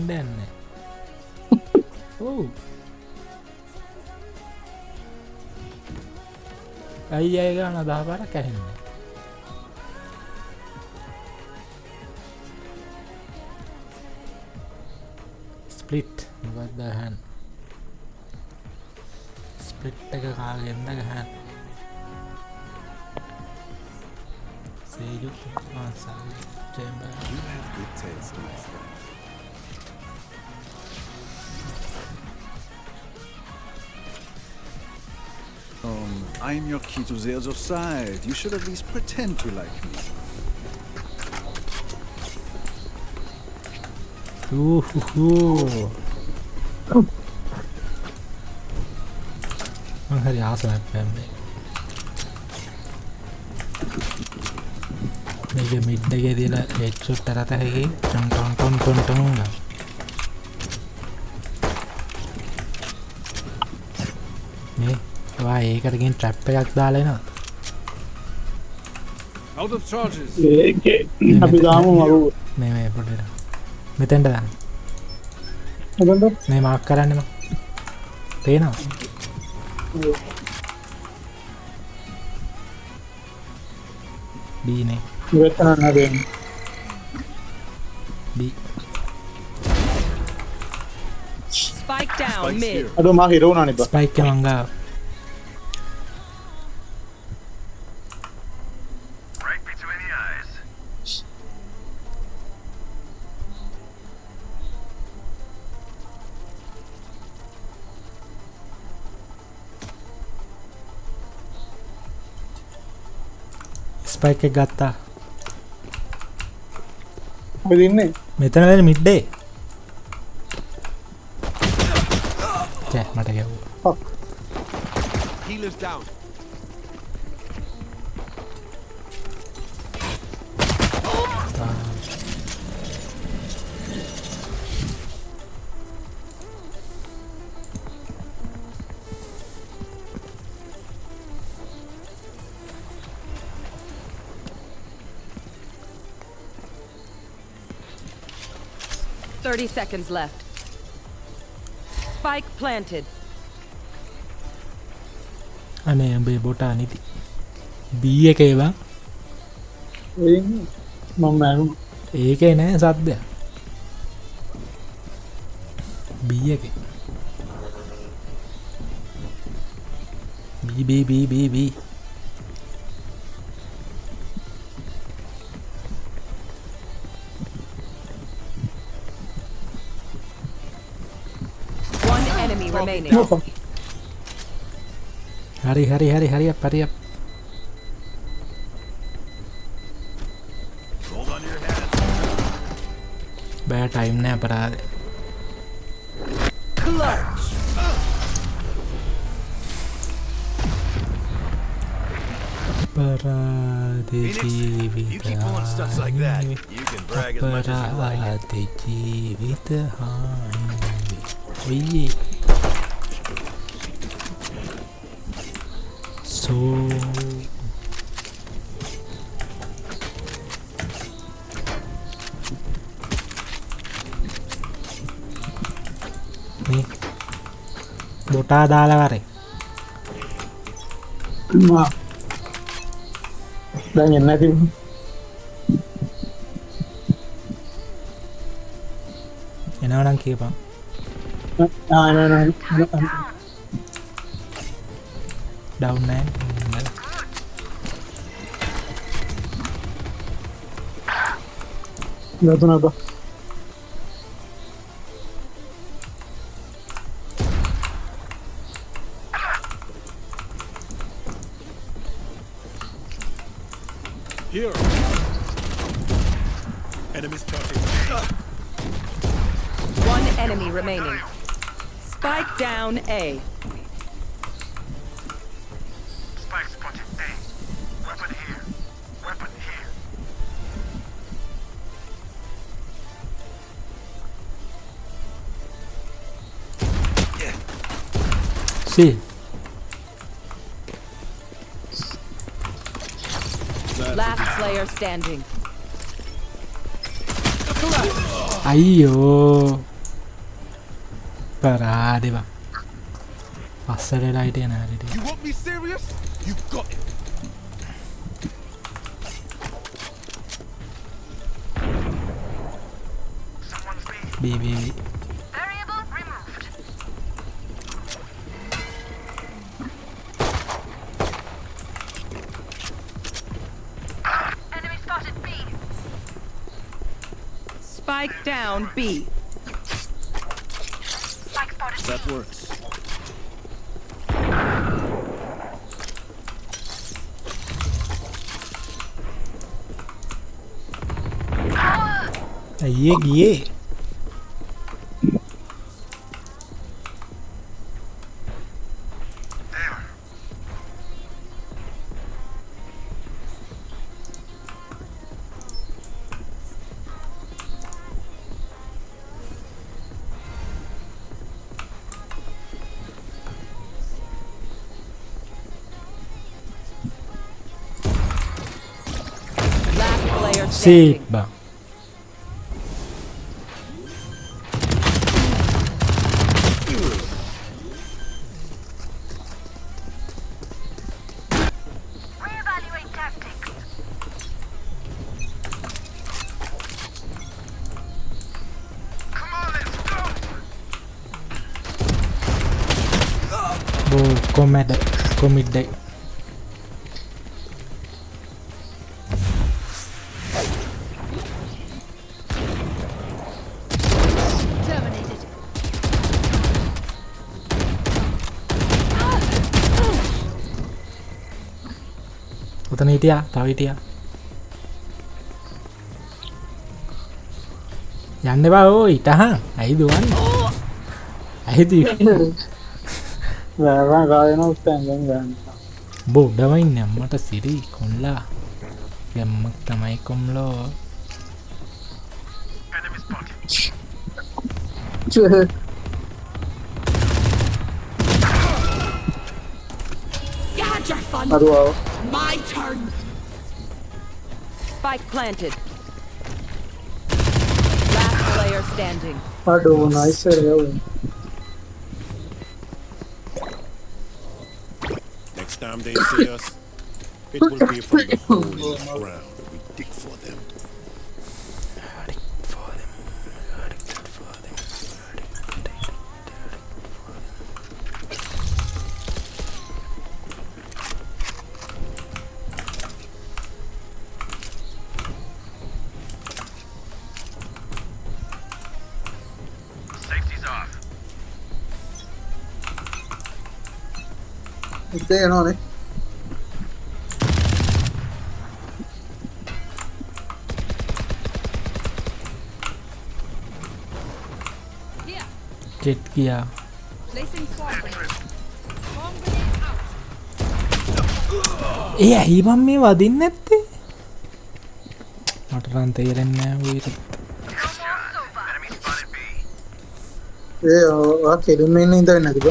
යන්න යන්නේ. ඔව්. අය ගාන 10 පාරක් ඇහෙන්නේ. ස්ප්ලිට් මොකක්ද ගහන්න? ස්ප්ලිට් එක කාගෙන්ද ගහන්න? සේජුත් මාසාවේ chamber. You have good taste, my friend. I'm your key to the other side. You should at least pretend to like me. හරි ආසනක් පැම්මේ මේක මිඩ් එකේ දීලා හෙඩ්ෂොට් තරත හැකි ton ton ton ton ton මේ වා ඒකට ගෙන් ට්‍රැප් එකක් දාලා එනවා Out of charges. ඒකේ අපි දාමු මරු මේ පොඩට මෙතෙන්ට දාන්න මොකන්ද මේ මාක් කරන්න මම පේනවා බීනේ ඉවතන නැදෙන්න බී Spike down Spike's mid. here. අද මා හිර වුණානේ බා ස්පයික් එක මං ගාව Right between the eyes. Spike එක ගත්තා ඔය දින්නේ මෙතන වෙන මිඩ්ඩේ චෑ මට ගැව්වා Healer's down. Thirty seconds left. Spike planted. අනේ උඹේ බොටා නිති බී එකේ බං ඔය ඉන්නේ මම මෑනුණා ඒකේ නෑ සද්දයක් බී එකේ බී One enemy remaining. හරි up Hold on to your hat. බෑ ටයිම් නෑ අපරාධේ Clutch. අපරාධේ You keep pulling stunts like that. You can brag as much as you like. අපරාධේ ජීවිත හානි ඔයි මේ බොටා දාලා කරේ මා දැන් එන්නේ නැති එනවනම් කියපන් නෑ ඩවුන් නෑ නෑ බා Here. Enemy spotted. One enemy remaining. Spike down A. Spike spotted A. Weapon here. Weapon here. see Last player standing. Clutch. අයියෝ අපරාධ බං පස්සට වෙලා හිටියේ නෑ රිටි You want me serious? You got it. Someone's B. B. Variable removed. Enemy spotted B. Spike down B. Spike spotted That works. අයියේ ගියේ there. Last player seat standing. බං Reevaluate tactics. Come on, let's go. බෝ කොමිඩ්ඩයි Terminated. උතන හිටියා තව හිටියා යන්න බා ඕ ඉතහන් ඇයි දුවන්නේ ඇයි දුවන්නේ වැරන් කායන උත්තෙන් ගන්න බොඩම ඉන්නේ අම්මට සිරි කොල්ලා ගැම්මක් තමයි කොම්ලෝ Enemy spotted. අරුවාව Spike planted. Last player standing. අඩෝ නයිස් එක Next time they see us, it will be from the hole in the ground we dig for them. Safety's off. ඉතේ එනවනේ ජෙට් ගියා ඒ ඇයි මම මේ වදින්න නැත්තේ මට රන් තේරෙන්නේ නෑ ඌට Enemy spotted B. ඒ ඔයා කෙලින්ම ඉන්න ඉඳන් නැතිද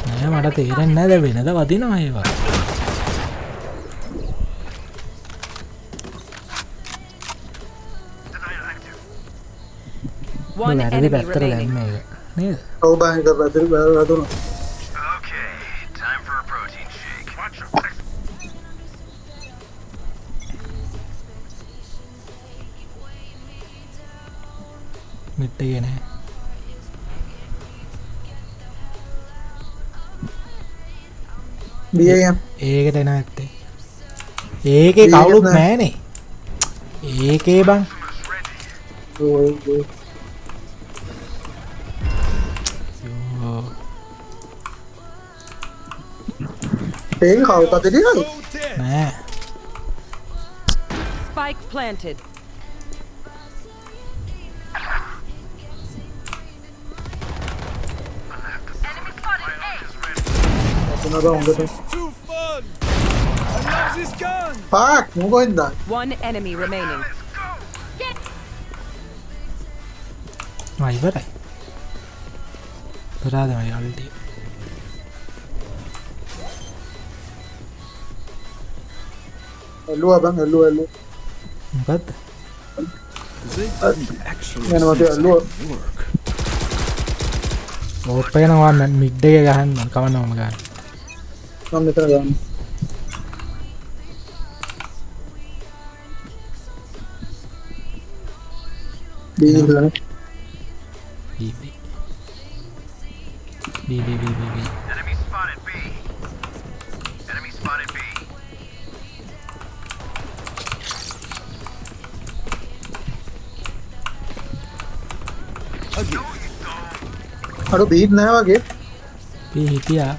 නෑ මට තේරෙන්නේ නෑ දැන් වෙනද වදිනවා ඒවා Denial active. One වැරදි enemy පැත්තට remaining. දැම්ම ඒක නේද ඔව් බං එක පැත්තට වැදුණා Okay, time for a protein shake. Watch your back. මිට් එකේ නෑ බියයන් ඒකට එන ඇත්තේ ඒකේ කවුරුත් නෑනේ ඒකේ බං යෝ ඒක කවුරුත් දෙන්නේ නෑ Spike planted. Enemy spotted A. තුනද හොඳට Too fun. I love this gun. Park මොකෙන්ද One enemy remaining. ඉවරයි පරාද මයි අල්ටි එල්ලුවා බං එල්ලුවා මොකද්ද They didn't actually Yeah, no, see look. something work. ඕප් එකනවා මිඩ් එක ගහන්න කවන්නවම ගන්න. මම මෙතන ගන්න. බීලා B. Enemy spotted B. Enemy spotted B. අර බීට් නෑ වගේ. B හිටියා.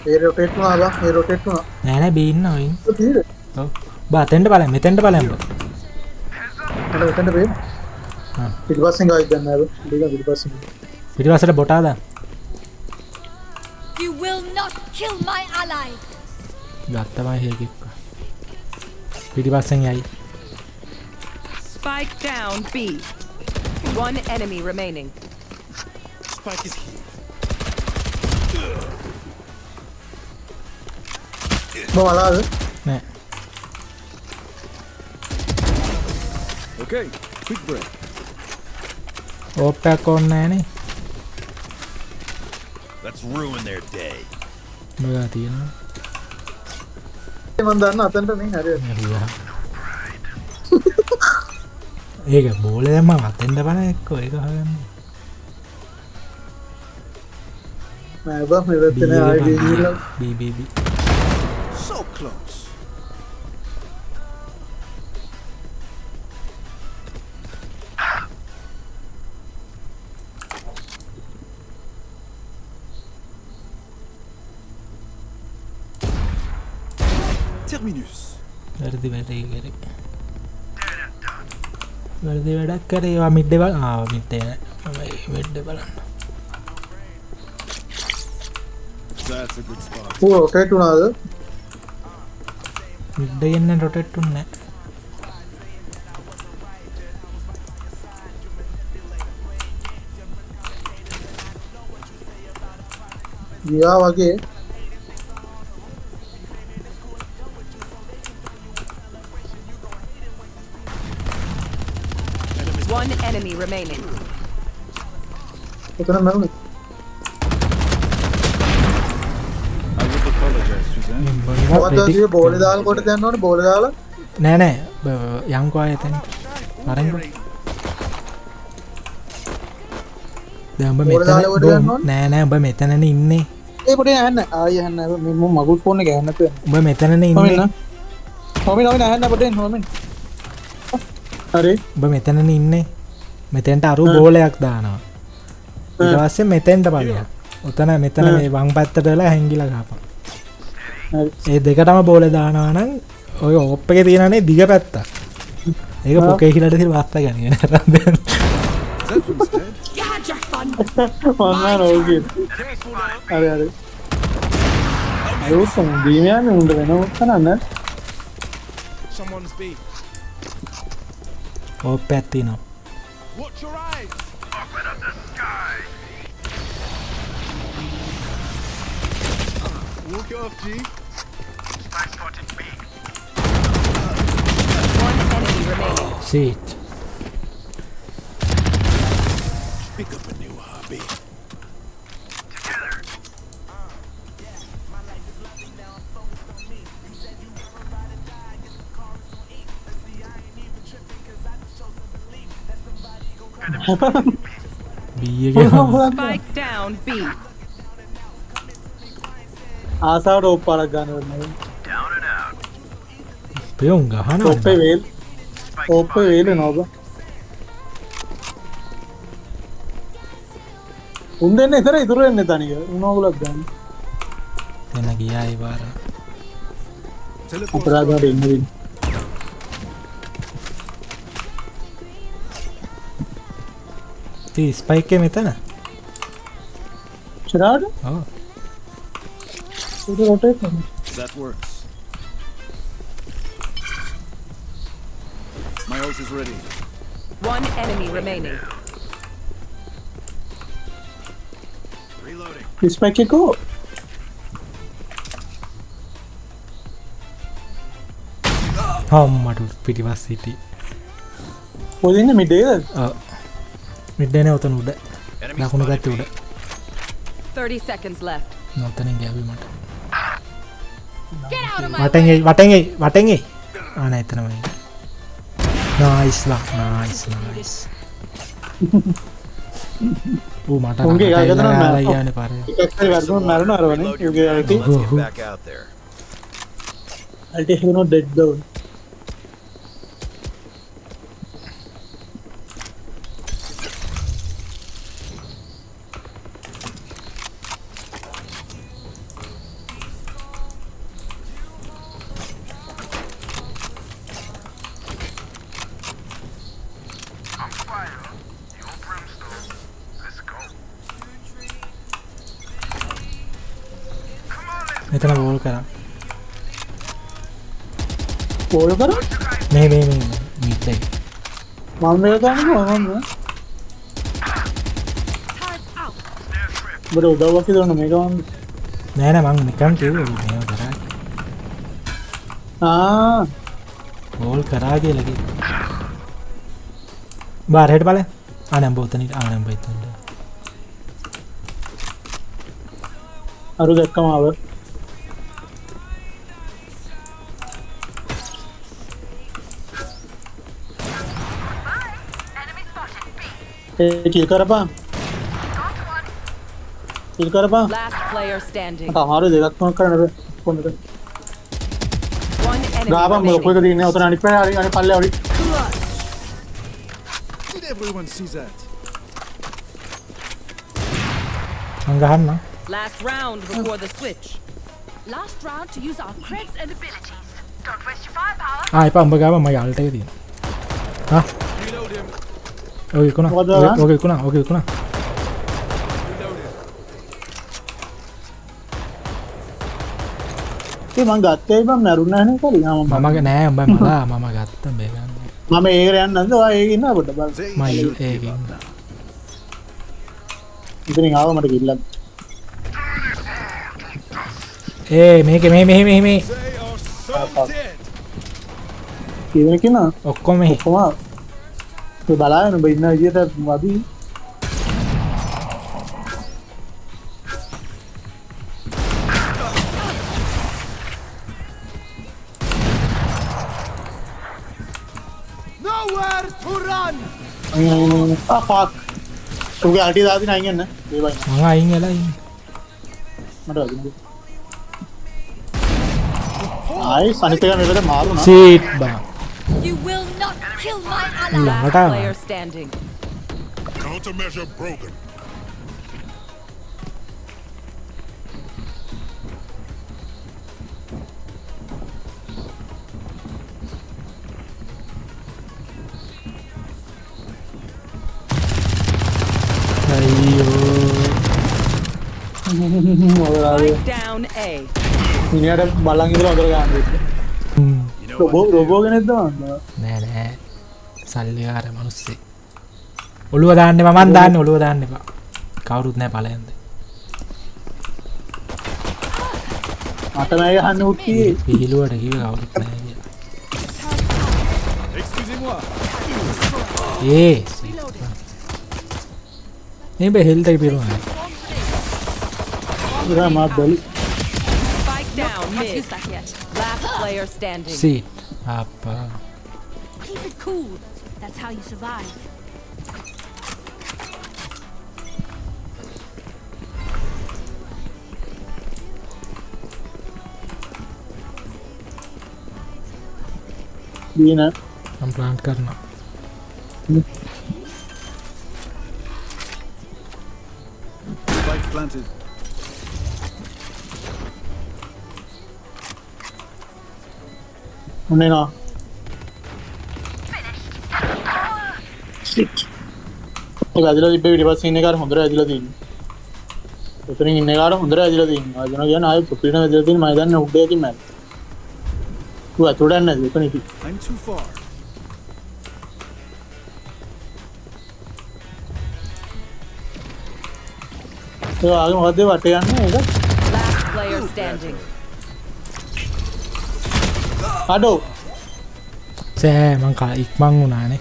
ඒ රොටේට් වුණා බා. ඒ රොටේට් වුණා. නෑ B ඉන්නවා ඉන්න. බීර්. ඔව්. බා අතෙන්ට බලන්න මෙතෙන්ට බලන්න බා. අර මෙතන බේ. හා. පිටිපස්සෙන් ගාවිත් ගන්න නෑ බා. පිටිපස්සෙන්. පිටිපස්සට බොටා දාන්න. You will not kill my allies. ගත්තමයි හේකෙක්. පිටිපස්සෙන් යයි. Spike down B. One enemy remaining. Spike is here. මොලාද? නෑ. Okay, quick break. ඕප් එකක් ඕනේ නෑනේ. Let's ruin their day. මොකක්ද තියෙනවා? මම දන්න අතෙන්ට නේ හරියට. හරියා. ඒක බෝලේ දැම්මම අතෙන්ට බලන්න එක්කෝ ඒක හොයන්න. නෑ බා මේ වැත්තේ නෑ ආයෙ ගිහිල්ලා. B. So close. Terminus. වැරදි වැඩක් කරේ. ඒවා මිඩ් එක මිඩ් එක නෑ. මිඩ් එක බලන්න. That's a good spot. ඌ රොටේට් වුණාද? මිඩ් එකෙන් නම් රොටේට් උන්නේ නෑ. ගියා වගේ. One enemy remaining. එතන මරුනේ. I would apologize, Suzanne. මොකද කිව්වේ බෝලේ දාලා කොට දෙන්න ඕනේ බෝලේ දාලා. නෑ යන්කෝ ආයෙතෙන්. අරන්කෝ. දැන් උඹ බෝලේ දාලා කොට දෙන්න මෙතන ඕනේ. නෑ උඹ මෙතනනේ ඉන්නේ. ඒ පොඩේ නැහන්න. ආයෙ යන්න. මම මගුල් ෆෝන් එක ගන්න නැතුව. උඹ මෙතනනේ ඉන්නේ. නොමින නැහන්න පොඩේ නොමින. හරි. උඹ මෙතනනේ ඉන්නේ. මෙතෙන්ට අරු බෝලයක් දානවා. ඊට පස්සේ මෙතෙන්ට බලන්න. උතන මෙතන මේ වම් පැත්තට වෙලා හැංගිලා ගහපන්. හරි. ඒ දෙකටම බෝලේ දානවා නම් ඔය ඕප් එකේ තියෙනනේ දිග පැත්ත. ඒක පොකේ හිලට තියලා වාස්ත ගන්නේ නේද? Is that one's dead? You had your fun. මම නෝගේ. හරි හරි. අයෝසම් දීමයන් උන්ට වෙනව කරන්න. Someone's B. ඕප් එකක් තියෙනවා. Watch your eyes. Open up the sky. Walk it off, G. Spike spotted B. One enemy remaining. Shit. Pick up a new hobby. Together. B එකේ Spike down B. ආසාවට ඔප්පාරක් ගන්න ඕනේ. Down and out. පියුම් ගහනවා. ඔප්පේ වේල්. ඔප්පේ වේල් නෝබ. උන් දෙන්න ඉතර ඉතුරු වෙන්නේ තනිය. උනෝගලක් ගන්න. එන්න ගියා ඒ වාර. Teleport. අපරාධයට එන්න වෙන්නේ. තී ස්පයික් එක මෙතන. චරාඩ? ඔව්. ඒක රොටේට් කරනවා. That works. My ult is ready. One enemy remaining. Reloading. Spike එක කො? හම්මට පිටිපස්ස හිටි. කොහෙද ඉන්නේ මිඩේද? ඔව්. මිඩ් එනේ උතන උඩ. දකුණු පැත්තේ උඩ 30 seconds left. නොතනින් ගෑවි මට Get out of my වටෙන් එයි වටෙන් එයි ආ නෑ එතනම නයිස් නයිස් ඌ මට උන්ගේ රහට ගාගතන එල්ලලා නෑ. යන්නේ පාරේ එකක් හරි වර්ධන මරනවා අරවනේ යුගේ ult Get back out there. Ult හිනෝ dead down Fire. Your brimstone. Let's go. Come on, let's මෙතන බෝල් කරා පෝල් කර මේ මිඩ් එක මම මේක ගන්නකො මම බඩ උදව්වක් දෙන්න මේක වන්න නෑ නෑ මං නිකන් කිව්වේ මේව කරා බෝල් කරා කියලා කිව්වා බාර හෙට බලන්න ආනම් බෝතනිට ආනම් බයිතන්ට අරු දැක්කම ආව ඒ කිල් කරපන් කිල් කරපන් Last player standing. මට අමාරු දෙකක් තුනක් කරන්න බෑ කොහොමද One enemy ගාපන් මොකද remaining. දින්නේ උතන අනිත් පැත්තේ අනිත් පල්ලේ අවරි Did everyone see that? මං ගහන්න Last round before the switch. Last round to use our creds and abilities. Don't waste your firepower. එපා උඹ ගාව මගේ අල්ට එක තියෙනවා හා ඔය විකුණා මොකද ඔක විකුණා ඒ මං ගත්තේ බම් මරුණා නේ කලින් මමගේ නෑ උඹ මලා මම ගත්ත මේ ගන්න මම ඒකට යන්න නැද්ද ඔයා ඒක ඉන්නවා පොඩ්ඩක් බලන්න They මයි should ඒකෙන් give up now. ඉතින් ආව මට කිල්ලක් මේක මේ They are so dead. කියන කෙනා ඔක්කොම මෙහි කොහොම ඒ බලාගෙන ඔබ ඉන්න විදියට වදී Nowhere to run. ෆක් උගේ අල්ටි දාදී නයින් යන්න ඒ වයින් මං අයින් වෙලා ඉන්නේ මට වදින්න ආයි සනිත එක මෙතන මාරුණා සීට් බා You will not kill my ally. ළඟට Last player standing. Countermeasure broken. අයියෝ Spike down A. මිනිහට බලන් ඉඳලා හොඳට ගන්න You know what? රොබෝ කෙනෙක්ද මන්ද නෑ සල්ලිකාර මිනිස්සේ ඔළුව දාන්න එපා මං දාන්නේ ඔළුව දාන්න එපා කවුරුත් නෑ ඵලයන්ද මට නෑ ගහන්න උට්ටි පිහිලුවට කිව්ව කවුරුත් නෑ කියලා Excusez-moi. මේ බෙහෙල්ට පිරුණා ඉතින් මා බැලි Spike down Not mid. used that yet. Last player standing. Seat අප්පා Keep it cool. That's how you survive. දීන මම ප්ලාන්ට් කරනවා Spike planted. උන්නේ නා ඒක ඇදලා තිබ්බේ පිටිපස්සේ ඉන්න එකාට හොඳට ඇදලා තියෙනවා එතනින් ඉන්න එකාට හොඳට ඇදලා තියෙනවා අදන කියන්නේ ආයෙ පුපිරින ඇදලා තියෙන මම දන්නේ උඩ යකින් මම ඌ අතෝඩක් නැද්ද එතන ඉති I'm too far. ඒ ආගෙ මොකද්ද වට යන්නේ ඒක Last player standing. අඩෝ සෑ මං ඉක්මන් වුණානේ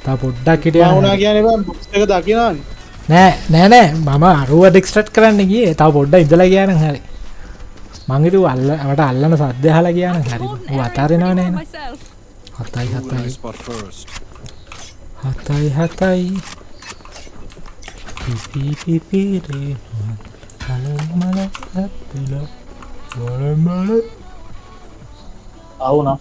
තා පොඩ්ඩක් වුණා හිටියා කියන්නේ බං බොක්ස් එක දකිනවනේ නෑ මම අරුව ඩෙක්ස්ට්‍රට් කරන්න ගියේ තව පොඩ්ඩක් ඉඳලා ගියා නම් හරි මං හිතුවා අල්ලවට අල්ලන සද්ද අහලා ගියා නම් හරි ඌ අතාරිනව නෑ නේ myself. 7 spot first. 7 පිපි රේ මල අපිලා මල ආවුණා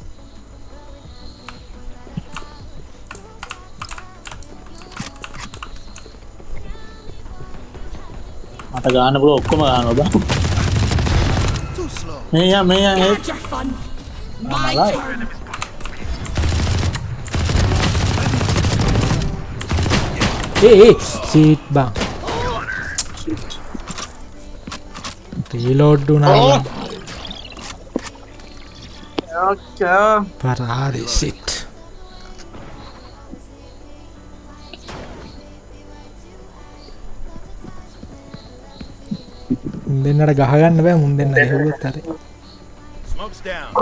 මට ගන්න පුළුවන් ඔක්කොම ගන්නවා බා Too slow. මෙයා Had your fun. My like. turn. A seat බං රීලෝඩ් වුණා පරාදේ සිට් දෙන්නට ගහගන්න බෑ මුන් දෙන්න හෙව්වොත් හරි Smoke's down.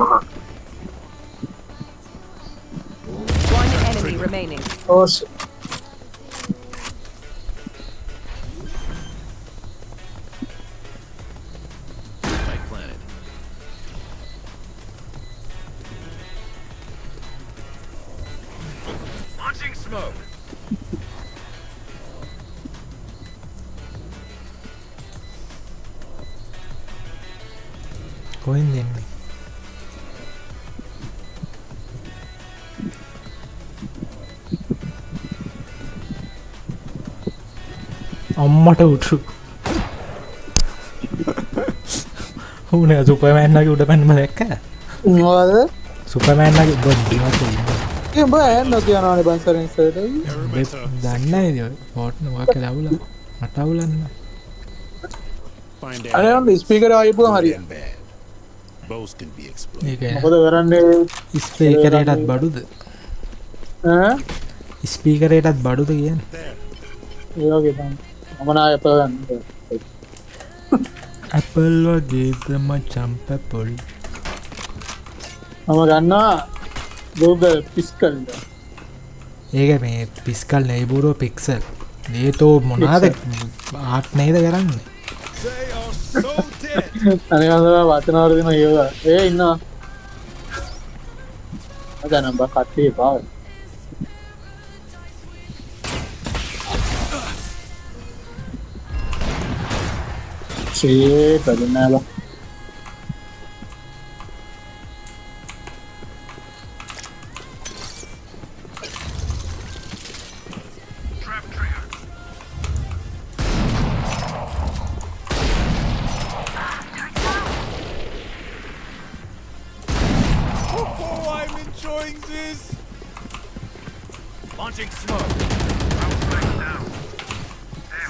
One enemy remaining. ඕස් Spike planted. Launching smoke. කොහෙන් දෙන්නේ අම්මට උටු උනේ සුපර්මෑන්ගේ උඩ පැන්නම දැක්ක මොකද සුපර්මෑන්ගේ බොඩිවත් ඒ බෑ නෝ කියනවානේ බන්සරෙන් සර්ට Perimeter. දන්නේ නේද පොට් මොකක් ලවුලා මට අවුලන්න Find අනේ out. නම් ස්පීකර් ආයිපුවා හරිය And bad. Both can be exploded. ඒක මොකද කරන්නේ ස්පීකරයටත් බඩුද ඈ ස්පීකරයටත් බඩුද කියන්නේ There. ඒ වගේ තමයි මම නා අප ගන්න ඇපල් වගේ තම චම්පපොල් මම ගන්නවා Google පිස්කල් ඒක මේ පිස්කල් නෙයිබුරෝ පික්සල් ඒතෝ මොනාද ආට් නේද කරන්නේ They are so dead. අනේ මම වචනවල දෙන ඒවා ඒ ඉන්නවා අදනම් බා කට්ටිය පාව ෂේ බදනාලා Trap trigger. Oh, I'm enjoying this. Launching smoke.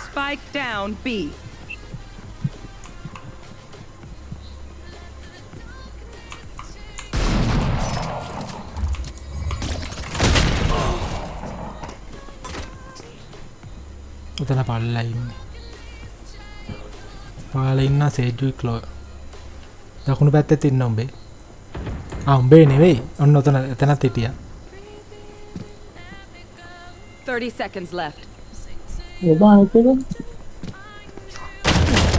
Spike down B. උතන පල්ලා ඉන්නේ පහල ඉන්න සේජ්වික් ලෝ දකුණු පැත්තේ ඉන්න උඹේ උඹේ නෙවෙයි ඔන්න උතන එතනත් හිටියා 30 seconds left. ඔබා හිතේ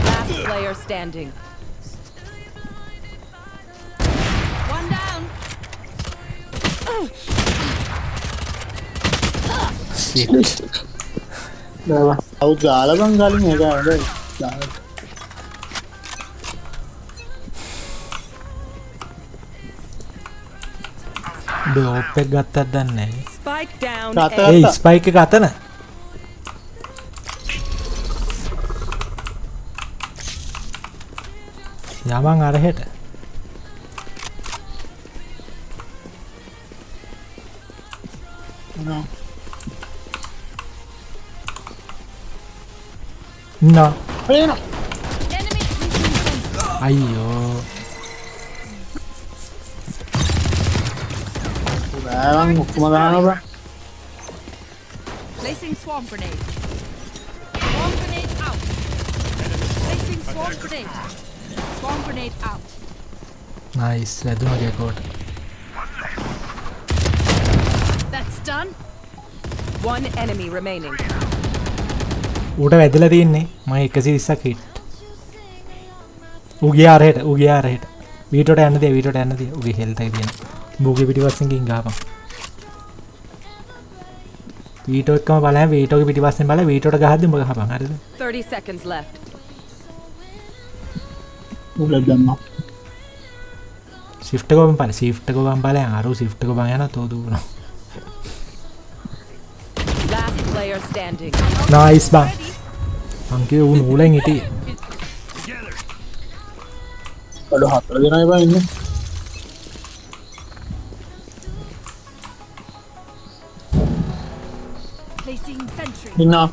Last player standing. One down. දාලා අවු ගාලා බං ගාලින් එක හොඳයි උඹේ ඕප් එක ගත්තත් දන්නේ නැහැ Spike down Got A. that. A spike එක අතන යමන් අරහෙට නෝ එනවා Enemy අයියෝ බෑවන් ඔක්කොම දානවා බං placing swarm grenade. Swarm grenade out. Placing swarm grenade. Swarm grenade out. Nice වැදුනා ගේකොට That's done. One enemy remaining. ඌට වැදලා තියන්නේ මම 120ක් හිට්. ඌ ගියා අරහෙට. වීටෝට යන්න දේ ඌගේ හෙල්ත් එක තියෙන. බූගේ පිටිපස්සෙන් ගින් ගහපන්. වීටෝ එක්කම බලයන් වීටෝගේ පිටිපස්සෙන් බලලා වීටෝට ගහද්දි උඹ ගහපන් හරිද? 30 seconds left. උලක් ගන්නවා. shift එක ගොබන් බලයන් අරු shift එක ගොබන් යනවා තෝ දුවනවා. Last player standing. nice බං. මං කිව්වේ ඌ නූලෙන් හිටියේ. අඩ 4 දෙනා ඉබා ඉන්නේ. Placing sentry. ඉන්නා.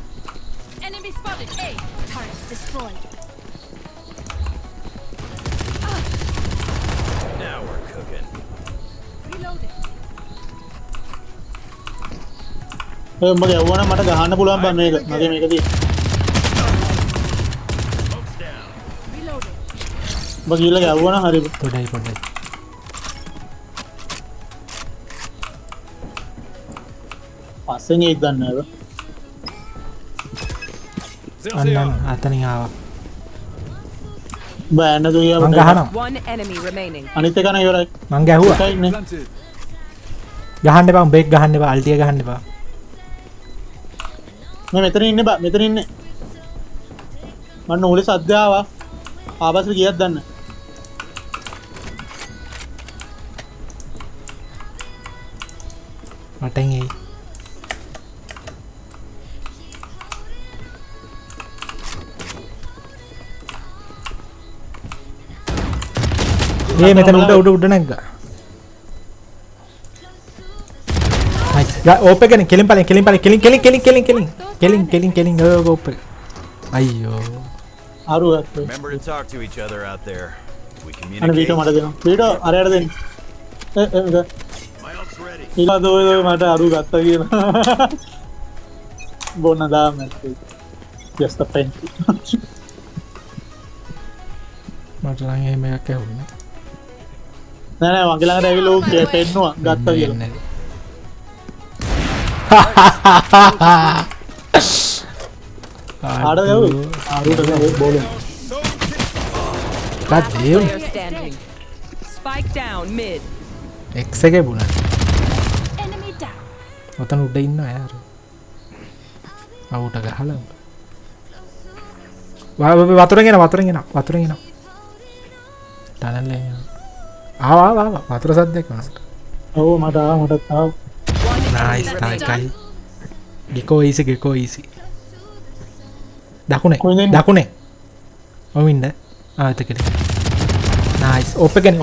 Enemy spotted. A. Turret destroyed. Now we're cooking. Reloading. ඒ උඹ ගැව්වනම් මට ගහන්න පුළුවන් බං මේක. මගේ මේක තියෙන. Reloading. උඹ ගිහලා ගැව්වනම් හරි. පොඩයි. පස්සෙන් ඒක ගන්න නේද? අන්න අතනින් ආවා. උඹ යන්න දුවියා මං ගහනවා. One enemy remaining. අනිත් එක නේ ඉවරයි. මං ගැහුවා. එකයි ඉන්නේ. Planted. ගහන්න එපා බේක් ගහන්න එපා අල්ටිය ගහන්න එපා. මම මෙතන ඉන්නේ බා මෙතන ඉන්නේ. මන්න ඕලේ සද්ද ආවා. ආපස්සට ගියත් දන්න. මටෙන් එයි. මේ මෙතන උඩ නැග්ගා. ඕප එකනේ කෙලින් ඕප එක. අයියෝ. ආරු ගත්තා. Remember to talk to each other out there. We අනේ communicate. වීඩියෝ මට දෙනවා. වීඩියෝ අරයට දෙන්න. My ult's ready. ඊළඟ දෝයි මට අරු ගත්තා කියලා. බොන්න දාන්න. just a pen. මට නම් එහෙම එකක් ඇහුන්නේ. නෑ මගේ ළඟට ඇවිල්ලා ඌ පෙන්නුවා ගත්තා කියලා. ආඩ ගව ආරුට බෝලෙන් ගත්තේ Player standing. Spike down mid. X එකේ බුණා. Enemy down. ඔතන උඩ ඉන්නවා යාර. අවුට ගහලා. වතුරෙන් එනවා. ටනල් එකේ. ආවා වතුර සද්දයක් වුණා. ඔව් මට ආව නයිස් තායිකයි. ගෙකෝ ඊසි. දකුණේ. ඔවින්ද. එතකද. නයිස්. ඕප එකෙන්.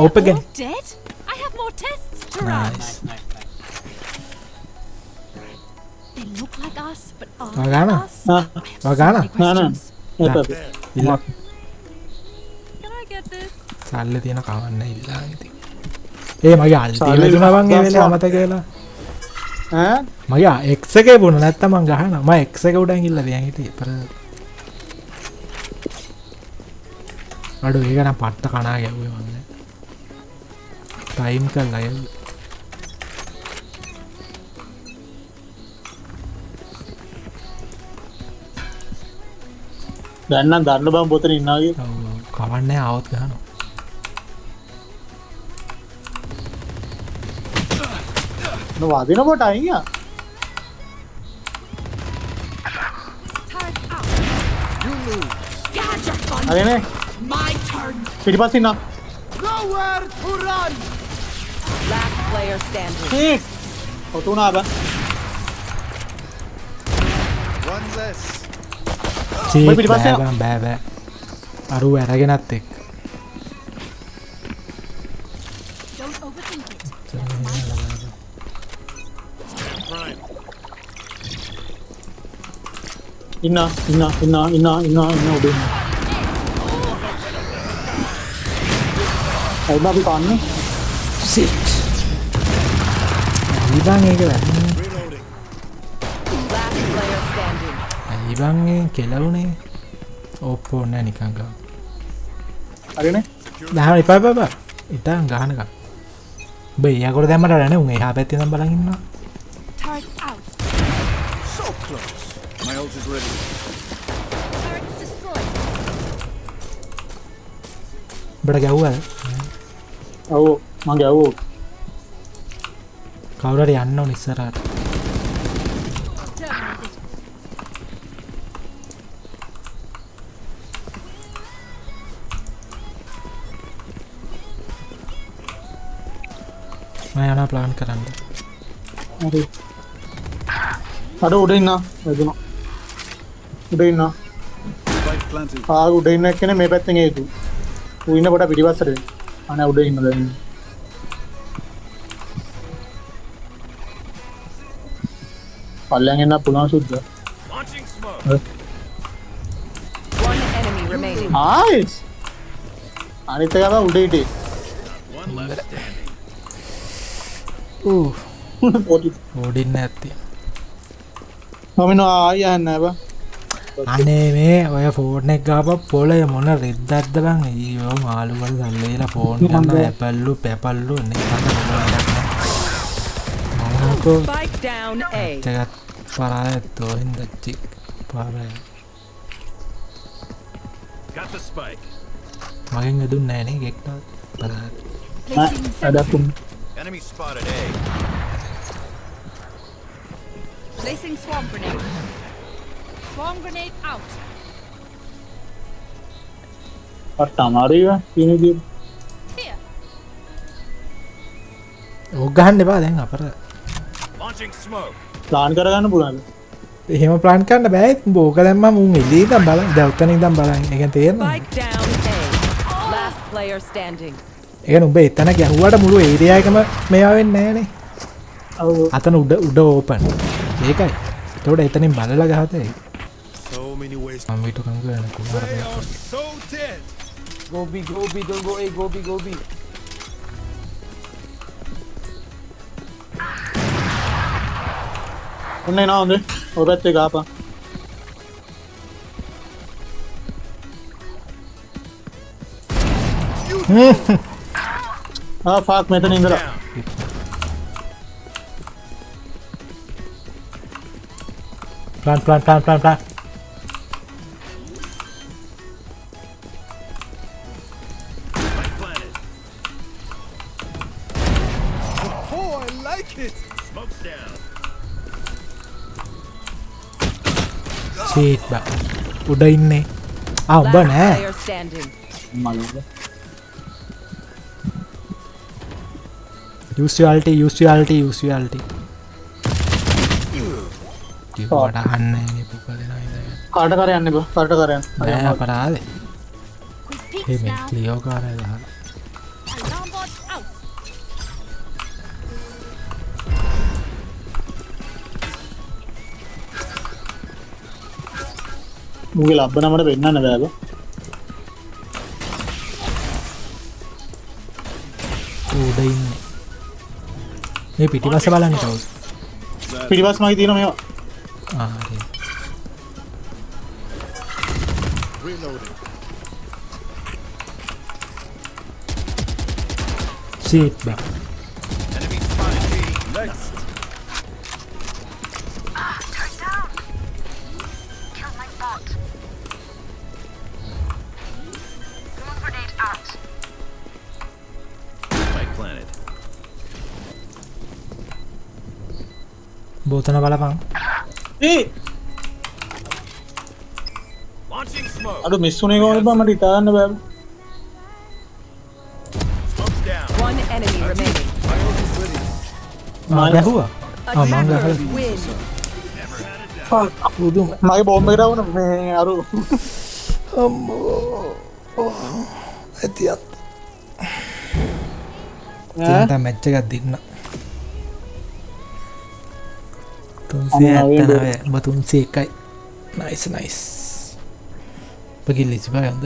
Dead? I have more tests to run. Nice. They look like us, but are Wagana? us? Ah. I have so Wagana? many questions. ඒකද ඉල්ල Can I get this? සල්ල තියෙන කවන්න ඉල්ලා ඉතින්. ඒ මගේ අල්ටි වැදුනා බං ඒ වෙලේ අමතක වෙලා. ඈ මගේ X එකේ බුණ නැත්තම් මං ගහනවා. මම X එක උඩන් ගිල්ල දියන් හිටියේ. අඩෝ ඒක නම් පට්ට කනා ගැව්වේ මම. ටයිම් කරලා ගැව්වේ. දැන් නම් දන්න බම් පොතේ ඉන්නවා කිය. ඔව් කවන්නේ ආවොත් ගහනවා. වදින කොට අයියා. Turret out. Gadget fun. හරිනේ. My turn. පිටිපස්සේ ඉන්නවා. Last player standing. ඔතුණා බං. One less. චී ඔය පිටිපස්සේ බෑ. අරු අරගෙනත් එක්ක. Don't overthink it. Prime. ඉන්නා උඩ ඉන්න. අයිබා අපි කන්නේ. ඊබන් ඒක වැරදි. Reloading. Last player standing. ඊබන් ඒ කෙලවුනේ. ඕපෝ නෑ නිකන් ගා. හරිනේ. ගහන්න එපා. ඉතින් ගහනකම්. ඔබ ඊයකට දැම්මට වැඩ උන් එහා පැත්තේ නම් බලන් ඉන්නවා. Turret out. So close. My ult is ready. deployed. උඹට ගැව්වද? ඔව් මං ගැව්වෝ. කවුරු හරි යන්න ඕන ඉස්සරහට. Terminated. මම යනවා ප්ලාන් කරන්න. හරි. අර උඩ ඉන්න. එදුන. උඩ ඉන්න. Spike planted. උඩ ඉන්න එක්කනේ මේ පැත්තෙන් ඒතු. ඌ ඉන්න කොට පිටිපස්සට එන්න. අනේ උඩ ඉන්න දැන්. පල්ලෙන් එන්න පුළුවන් සුද්ද. Launching smoke. One enemy remaining. Ice. අනිත් එක තමයි උඩ හිටියේ. One left standing. පොඩි. ඕඩින්න ඇත්ති. මම නෝ ආයි යන්නේ බා. අනේ මේ ඔය ෆෝන් එක ගාප පොළේ මොන රෙද්දක්ද බං අයියෝ මාළු වල දැල්ලේලා ෆෝන් ගන්න ඇපල්ලු පැපල්ලු නේ මම Spike down A. ඒකත් පරායතෝ හින්දච්චි පාරය Got the spike. මගෙන් එදුන්නේ නැහැ නේ ගෙක්ට පරාය Placing අදකුම්. Enemy spotted A. Placing swarm grenade. Swarm grenade out. අට අමාරුයි ඉන්නේ. Here. ඕක ගහන්න එපා දැන් අපර Launching smoke. ප්ලාන් කරගන්න පුළුවන්ද? එහෙම ප්ලාන් කරන්න බෑ බෝක දැම්මම මුන් එළිය ඉඳන් බලන්න දැන් උතන ඉඳන් බලන්න ඒ කියන්නේ තේරෙනවද Spike down A. Last player standing. ඒ කියන්නේ උඹ එතන ගැහුවාට මුළු ඒරියා එකම මේවා වෙන්නේ නැහනේ ඔව්. අතන උඩ ඕපන් ඒකයි එතකොට එතනින් බලලා ගහතේ So many ways. මම විතර කංග වෙන කුමාර They are so dead. Go B, don't go A, go B. ඔන්න එනවා හොඳේ. ඔය පැත්තේ ගහපන්. ෆාක් මෙතන ඉඳලා. plan Spike planted. Oh, I like it. Smoke's down. Seat බා උඩ ඉන්නේ උඹ Last නෑ player standing. මලුද. use your ulti කිව්වට අහන්නේ නේ පුක දෙනවා ඉතින් කාට කර යන්නේ බා. කාට කර යන්න. නෑ අපරාධේ Quick මේ peeks මේ now. ක්ලියෝ කාරය දාලා Alarm bot out. මුගේ ලබ්බ නමට වෙන්නන්න බෑ බා. උඩ ඉන්නේ මේ පිටිපස්ස බලන්න කවුද පිටිපස් මගේ තියෙන මේවා. හරි Reloading. සීට් බා Enemy spotted B. Next. Spike planted. බෝතන බලපන් ඒ Launching smoke. අර මිස් උනේ කොහොමද බා මට හිතා ගන්න බෑ. Smoke's down. One enemy remaining. ගැහුවා මං Attackers ගහලා win. පුදුම මගේ බෝම්බ එකට වුණා මේ අර ඇතිත් තින්ට මැච්ච එකක් දින්න 379 උඹ 301යි නයිස් බගිල්ලිසි බා යන්ද